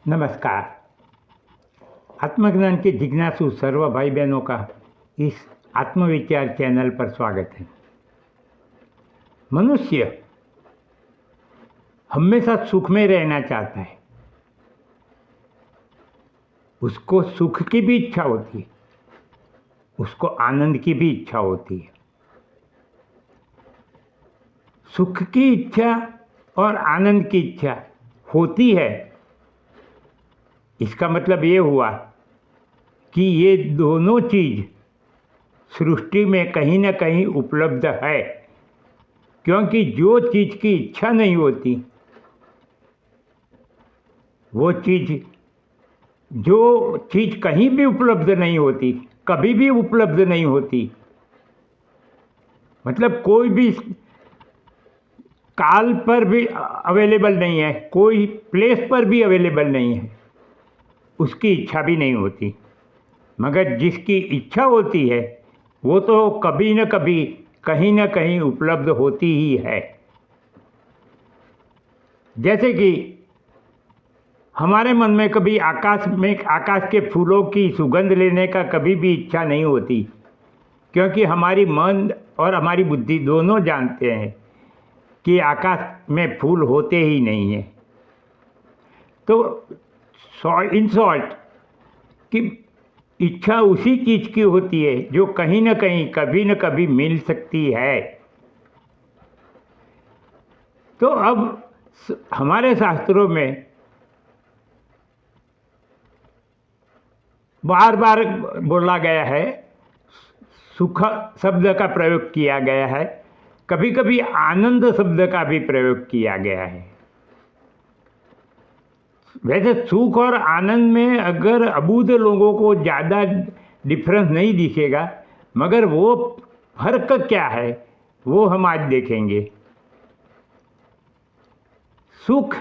नमस्कार। आत्मज्ञान के जिज्ञासु सर्व भाई बहनों का इस आत्मविचार चैनल पर स्वागत है। मनुष्य हमेशा सुख में रहना चाहता है। उसको सुख की भी इच्छा होती है, उसको आनंद की भी इच्छा होती है। सुख की इच्छा और आनंद की इच्छा होती है, इसका मतलब ये हुआ कि ये दोनों चीज़ सृष्टि में कहीं ना कहीं उपलब्ध है। क्योंकि जो चीज़ की इच्छा नहीं होती, वो जो चीज़ कहीं भी उपलब्ध नहीं होती, कभी भी उपलब्ध नहीं होती, मतलब कोई भी काल पर भी अवेलेबल नहीं है, कोई प्लेस पर भी अवेलेबल नहीं है, उसकी इच्छा भी नहीं होती। मगर जिसकी इच्छा होती है वो तो कभी न कभी कहीं न कहीं उपलब्ध होती ही है। जैसे कि हमारे मन में कभी आकाश के फूलों की सुगंध लेने का कभी भी इच्छा नहीं होती, क्योंकि हमारी मन और हमारी बुद्धि दोनों जानते हैं कि आकाश में फूल होते ही नहीं हैं। तो इन शॉर्ट कि इच्छा उसी चीज़ की होती है जो कहीं न कहीं कभी न कभी मिल सकती है। तो अब हमारे शास्त्रों में बार बार बोला गया है, सुख शब्द का प्रयोग किया गया है, कभी कभी आनंद शब्द का भी प्रयोग किया गया है। वैसे सुख और आनंद में अगर अबूझ लोगों को ज़्यादा डिफरेंस नहीं दिखेगा, मगर वो फर्क क्या है वो हम आज देखेंगे। सुख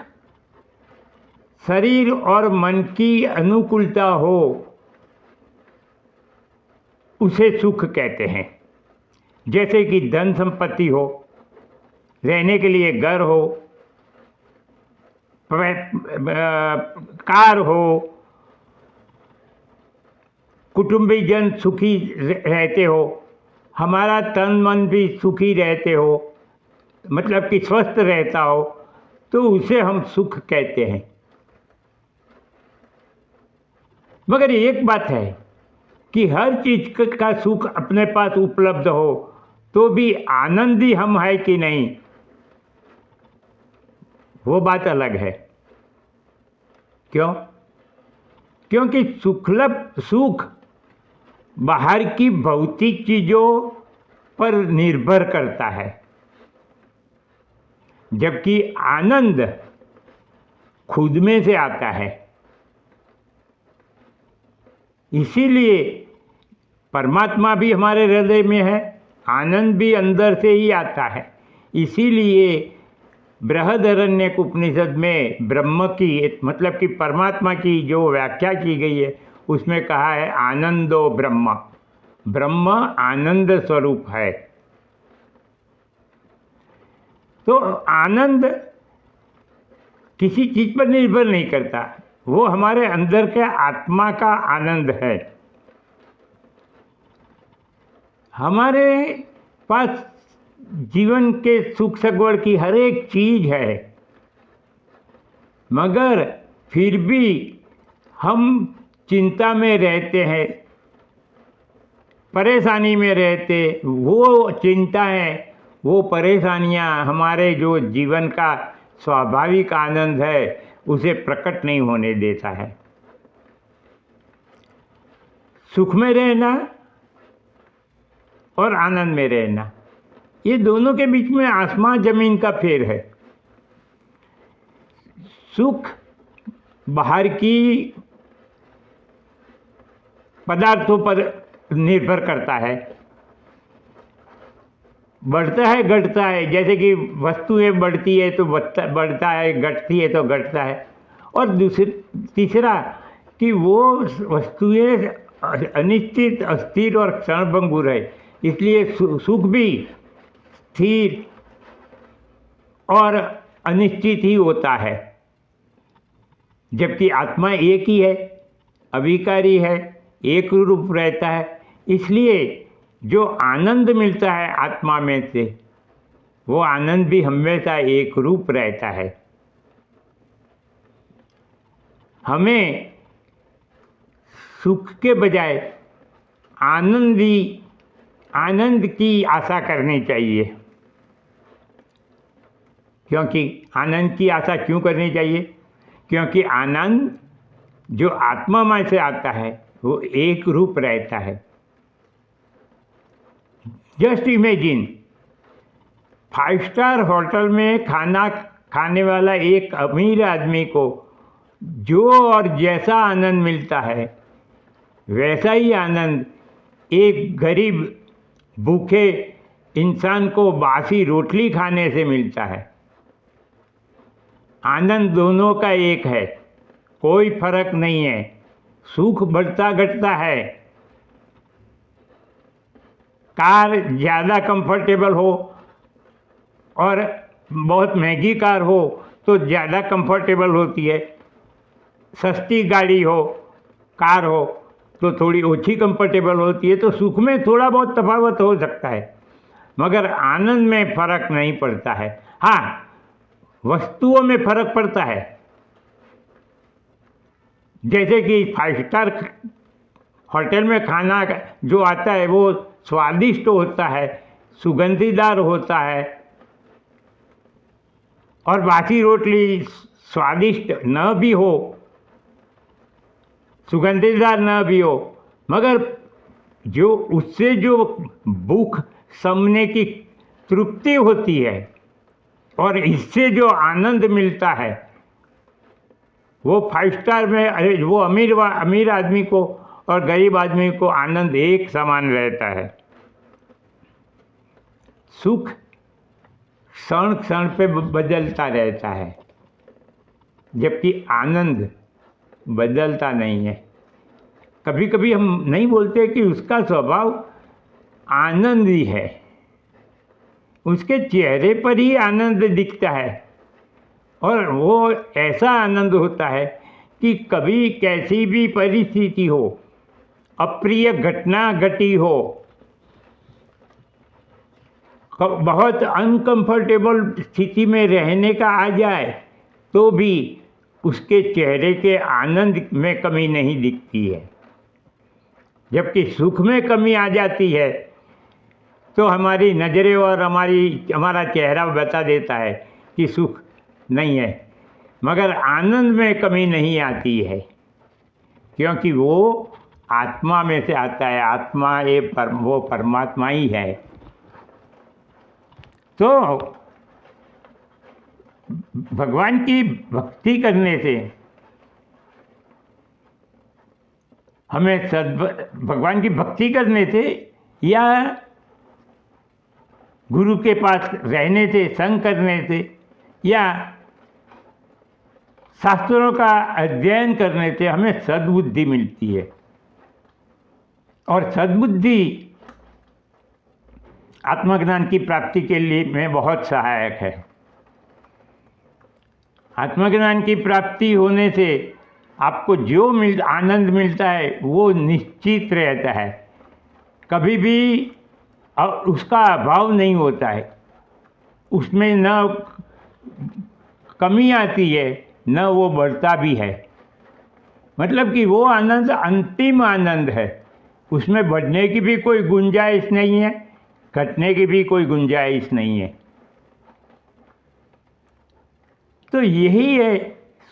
शरीर और मन की अनुकूलता हो, उसे सुख कहते हैं। जैसे कि धन संपत्ति हो, रहने के लिए घर हो, कार हो, कुटुंबीजन सुखी रहते हो, हमारा तन मन भी सुखी रहते हो, मतलब कि स्वस्थ रहता हो, तो उसे हम सुख कहते हैं। मगर एक बात है कि हर चीज़ का सुख अपने पास उपलब्ध हो तो भी आनंदी हम है कि नहीं, वो बात अलग है। क्यों? क्योंकि सुख बाहर की भौतिक चीज़ों पर निर्भर करता है, जबकि आनंद खुद में से आता है। इसीलिए परमात्मा भी हमारे हृदय में है, आनंद भी अंदर से ही आता है। इसीलिए बृहदारण्यक उपनिषद में ब्रह्म की, मतलब कि परमात्मा की जो व्याख्या की गई है, उसमें कहा है आनंदो ब्रह्म, ब्रह्म आनंद स्वरूप है। तो आनंद किसी चीज़ पर निर्भर नहीं करता, वो हमारे अंदर के आत्मा का आनंद है। हमारे पास जीवन के सुख सगवड़ की हर एक चीज़ है, मगर फिर भी हम चिंता में रहते हैं, परेशानी में रहते। वो चिंता है, वो परेशानियां हमारे जो जीवन का स्वाभाविक आनंद है उसे प्रकट नहीं होने देता है। सुख में रहना और आनंद में रहना, ये दोनों के बीच में आसमान जमीन का फेर है। सुख बाहर की पदार्थों पर निर्भर करता है, बढ़ता है घटता है। जैसे कि वस्तुएं बढ़ती है तो बढ़ता है, घटती है तो घटता है। और तीसरा कि वो वस्तुएं अनिश्चित, अस्थिर और क्षणभंगुर है, इसलिए सुख भी स्थिर और अनिश्चित ही होता है। जबकि आत्मा एक ही है, अविकारी है, एक रूप रहता है। इसलिए जो आनंद मिलता है आत्मा में से, वो आनंद भी हमेशा एक रूप रहता है। हमें सुख के बजाय आनंद की आशा करनी चाहिए। क्योंकि आनंद की आशा क्यों करनी चाहिए? क्योंकि आनंद जो आत्मा में से आता है वो एक रूप रहता है। जस्ट इमेजिन, 5 स्टार होटल में खाना खाने वाला एक अमीर आदमी को जो और जैसा आनंद मिलता है, वैसा ही आनंद एक गरीब भूखे इंसान को बासी रोटली खाने से मिलता है। आनंद दोनों का एक है, कोई फर्क नहीं है। सुख बढ़ता घटता है। कार ज़्यादा कंफर्टेबल हो और बहुत महंगी कार हो तो ज़्यादा कंफर्टेबल होती है, सस्ती गाड़ी हो, कार हो तो थोड़ी ओछी कंफर्टेबल होती है। तो सुख में थोड़ा बहुत तफावत हो सकता है, मगर आनंद में फ़र्क नहीं पड़ता है। हाँ, वस्तुओं में फ़र्क पड़ता है। जैसे कि 5 स्टार होटल में खाना जो आता है वो स्वादिष्ट होता है, सुगंधीदार होता है, और बासी रोटली स्वादिष्ट न भी हो, सुगंधीदार न भी हो, मगर जो उससे जो भूख समने की तृप्ति होती है और इससे जो आनंद मिलता है, वो 5 स्टार में वो अमीर आदमी को और गरीब आदमी को आनंद एक समान रहता है। सुख क्षण क्षण पे बदलता रहता है, जबकि आनंद बदलता नहीं है। कभी कभी हम नहीं बोलते कि उसका स्वभाव आनंद ही है, उसके चेहरे पर ही आनंद दिखता है, और वो ऐसा आनंद होता है कि कभी कैसी भी परिस्थिति हो, अप्रिय घटना घटी हो, बहुत अनकंफर्टेबल स्थिति में रहने का आ जाए, तो भी उसके चेहरे के आनंद में कमी नहीं दिखती है। जबकि सुख में कमी आ जाती है तो हमारी नज़रें और हमारा चेहरा बता देता है कि सुख नहीं है, मगर आनंद में कमी नहीं आती है, क्योंकि वो आत्मा में से आता है। आत्मा वो परमात्मा ही है। तो भगवान की भक्ति करने से हमें भगवान की भक्ति करने से या गुरु के पास रहने से, संग करने से, या शास्त्रों का अध्ययन करने से हमें सद्बुद्धि मिलती है। और सद्बुद्धि आत्मज्ञान की प्राप्ति के लिए में बहुत सहायक है। आत्मज्ञान की प्राप्ति होने से आपको जो आनंद मिलता है वो निश्चित रहता है, कभी भी उसका अभाव नहीं होता है, उसमें न कमी आती है न वो बढ़ता भी है। मतलब कि वो आनंद अंतिम आनंद है, उसमें बढ़ने की भी कोई गुंजाइश नहीं है, घटने की भी कोई गुंजाइश नहीं है। तो यही है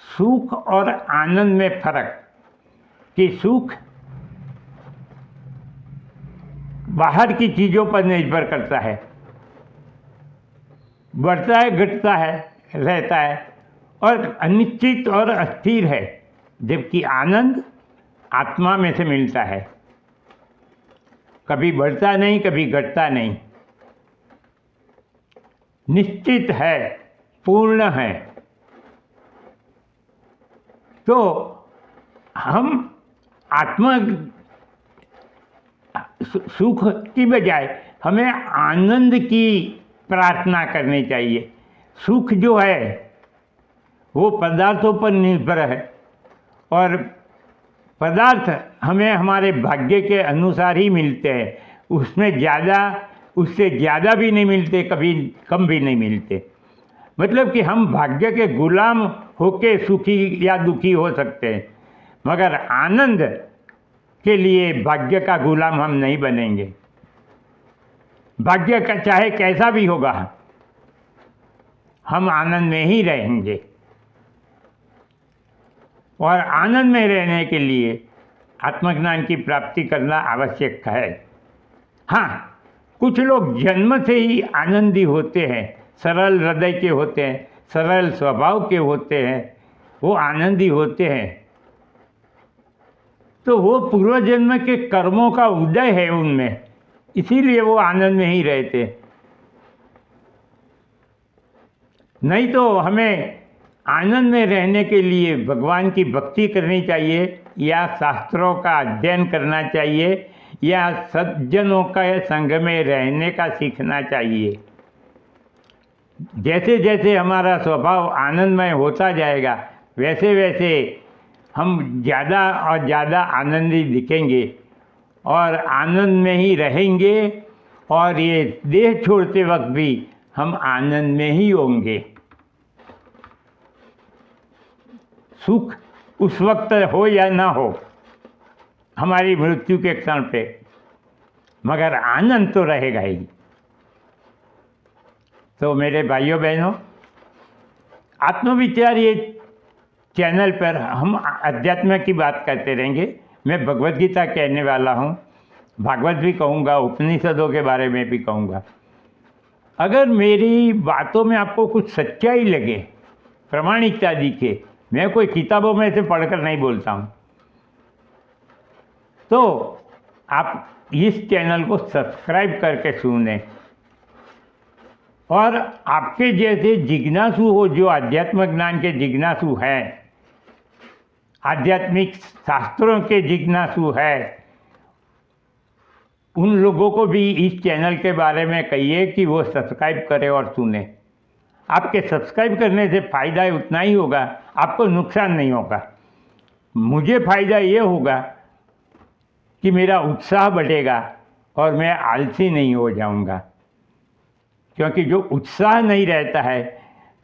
सुख और आनंद में फर्क, कि सुख बाहर की चीज़ों पर निर्भर करता है, बढ़ता है, घटता है, रहता है और अनिश्चित और अस्थिर है। जबकि आनंद आत्मा में से मिलता है, कभी बढ़ता नहीं, कभी घटता नहीं, निश्चित है, पूर्ण है। तो हम आत्मा सुख की बजाय हमें आनंद की प्रार्थना करनी चाहिए। सुख जो है वो पदार्थों पर निर्भर है, और पदार्थ हमें हमारे भाग्य के अनुसार ही मिलते हैं, उसमें ज़्यादा उससे ज़्यादा भी नहीं मिलते, कभी कम भी नहीं मिलते। मतलब कि हम भाग्य के गुलाम होके सुखी या दुखी हो सकते हैं, मगर आनंद के लिए भाग्य का गुलाम हम नहीं बनेंगे। भाग्य का चाहे कैसा भी होगा, हम आनंद में ही रहेंगे। और आनंद में रहने के लिए आत्मज्ञान की प्राप्ति करना आवश्यक है। हाँ, कुछ लोग जन्म से ही आनंदी होते हैं, सरल हृदय के होते हैं, सरल स्वभाव के होते हैं, वो आनंदी होते हैं। तो वो पूर्व जन्म के कर्मों का उदय है उनमें, इसीलिए वो आनंद में ही रहते। नहीं तो हमें आनंद में रहने के लिए भगवान की भक्ति करनी चाहिए, या शास्त्रों का अध्ययन करना चाहिए, या सज्जनों का संग में रहने का सीखना चाहिए। जैसे जैसे हमारा स्वभाव आनंदमय होता जाएगा, वैसे वैसे हम ज़्यादा और ज़्यादा आनंदी दिखेंगे और आनंद में ही रहेंगे, और ये देह छोड़ते वक्त भी हम आनंद में ही होंगे। सुख उस वक्त हो या ना हो, हमारी मृत्यु के क्षण पे, मगर आनंद तो रहेगा ही। तो मेरे भाइयों बहनों, आत्मविचार ये चैनल पर हम अध्यात्म की बात करते रहेंगे। मैं भगवद गीता कहने वाला हूँ, भागवत भी कहूँगा, उपनिषदों के बारे में भी कहूँगा। अगर मेरी बातों में आपको कुछ सच्चाई लगे, प्रामाणिकता दिखे, मैं कोई किताबों में से पढ़कर नहीं बोलता हूँ, तो आप इस चैनल को सब्सक्राइब करके सुनें। और आपके जैसे जिज्ञासु हो, जो आध्यात्म ज्ञान के जिज्ञासु हैं, आध्यात्मिक शास्त्रों के जिज्ञासु हैं, उन लोगों को भी इस चैनल के बारे में कहिए कि वो सब्सक्राइब करें और सुने। आपके सब्सक्राइब करने से फ़ायदा उतना ही होगा, आपको नुकसान नहीं होगा। मुझे फ़ायदा ये होगा कि मेरा उत्साह बढ़ेगा और मैं आलसी नहीं हो जाऊंगा। क्योंकि जो उत्साह नहीं रहता है,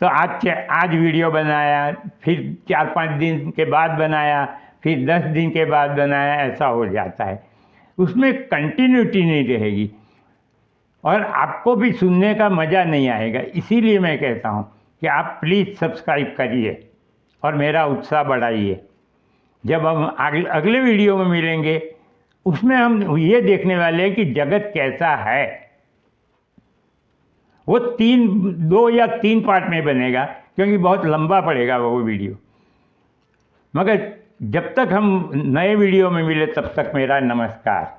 तो आज वीडियो बनाया, फिर 4-5 दिन के बाद बनाया, फिर 10 दिन के बाद बनाया, ऐसा हो जाता है। उसमें कंटिन्यूटी नहीं रहेगी और आपको भी सुनने का मज़ा नहीं आएगा। इसीलिए मैं कहता हूँ कि आप प्लीज़ सब्सक्राइब करिए और मेरा उत्साह बढ़ाइए। जब हम अगले वीडियो में मिलेंगे, उसमें हम ये देखने वाले हैं कि जगत कैसा है। वो 2 या 3 पार्ट में बनेगा, क्योंकि बहुत लंबा पड़ेगा वो वीडियो। मगर जब तक हम नए वीडियो में मिले, तब तक मेरा नमस्कार।